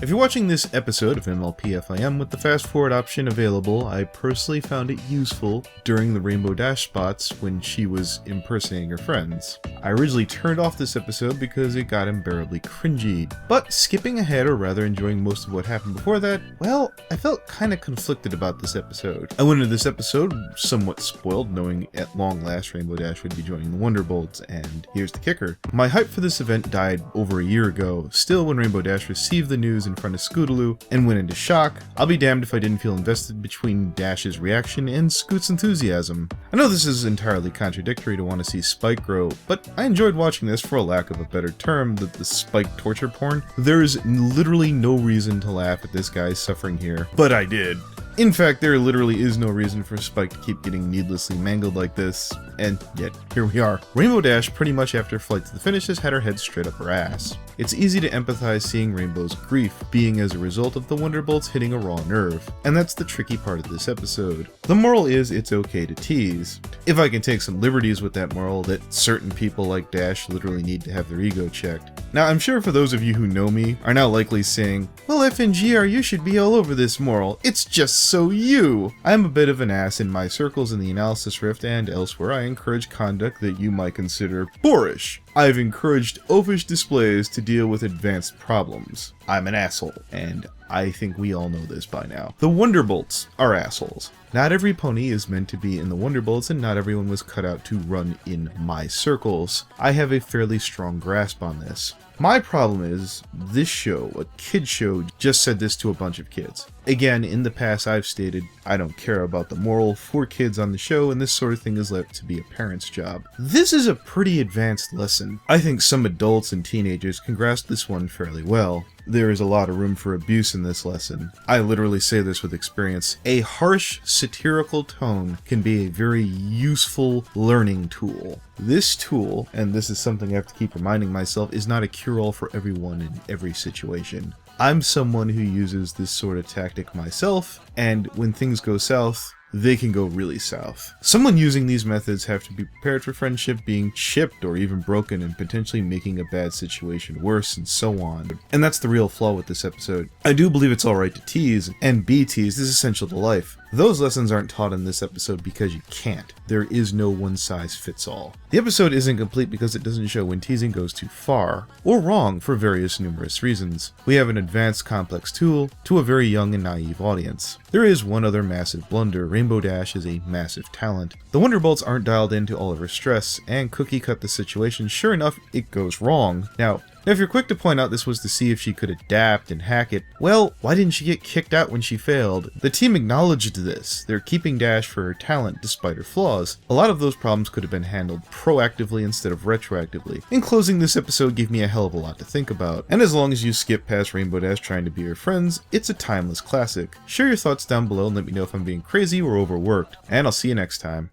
If you're watching this episode of MLPFIM with the fast forward option available, I personally found it useful during the Rainbow Dash spots when she was impersonating her friends. I originally turned off this episode because it got unbearably cringy, but skipping ahead, or rather enjoying most of what happened before that, well, I felt kinda conflicted about this episode. I went into this episode somewhat spoiled, knowing at long last Rainbow Dash would be joining the Wonderbolts, and here's the kicker. My hype for this event died over a year ago. Still, when Rainbow Dash received the news in front of Scootaloo and went into shock, I'll be damned if I didn't feel invested between Dash's reaction and Scoot's enthusiasm. I know this is entirely contradictory to want to see Spike grow, but I enjoyed watching this, for a lack of a better term, the Spike torture porn. There's literally no reason to laugh at this guy's suffering here, but I did. In fact, there literally is no reason for Spike to keep getting needlessly mangled like this, and yet, here we are. Rainbow Dash, pretty much after Flight to the Finish, has had her head straight up her ass. It's easy to empathize seeing Rainbow's grief being as a result of the Wonderbolts hitting a raw nerve, and that's the tricky part of this episode. The moral is it's okay to tease. If I can take some liberties with that moral, that certain people like Dash literally need to have their ego checked. Now, I'm sure for those of you who know me are now likely saying, well, FNGR, you should be all over this moral. It's just so you. I'm a bit of an ass in my circles in the Analysis Rift and elsewhere. I encourage conduct that you might consider boorish. I've encouraged oafish displays to deal with advanced problems. I'm an asshole, and I think we all know this by now. The Wonderbolts are assholes. Not every pony is meant to be in the Wonderbolts, and not everyone was cut out to run in my circles. I have a fairly strong grasp on this. My problem is, this show, a kid show, just said this to a bunch of kids. Again, in the past I've stated, I don't care about the moral for kids on the show, and this sort of thing is left to be a parent's job. This is a pretty advanced lesson. I think some adults and teenagers can grasp this one fairly well. There is a lot of room for abuse in this lesson. I literally say this with experience. A harsh, satirical tone can be a very useful learning tool. This tool, and this is something I have to keep reminding myself, is not a cure-all for everyone in every situation. I'm someone who uses this sort of tactic myself, and when things go south, they can go really south. Someone using these methods have to be prepared for friendship being chipped or even broken and potentially making a bad situation worse, and so on. And that's the real flaw with this episode. I do believe it's alright to tease, and be teased is essential to life. Those lessons aren't taught in this episode because you can't. There is no one-size-fits-all. The episode isn't complete because it doesn't show when teasing goes too far, or wrong for various numerous reasons. We have an advanced complex tool to a very young and naive audience. There is one other massive blunder. Rainbow Dash is a massive talent. The Wonderbolts aren't dialed into all of her stress, and cookie cut the situation. Sure enough, it goes wrong. Now, if you're quick to point out this was to see if she could adapt and hack it, well, why didn't she get kicked out when she failed? The team acknowledged this. They're keeping Dash for her talent despite her flaws. A lot of those problems could have been handled proactively instead of retroactively. In closing, this episode gave me a hell of a lot to think about. And as long as you skip past Rainbow Dash trying to be her friends, it's a timeless classic. Share your thoughts down below and let me know if I'm being crazy or overworked. And I'll see you next time.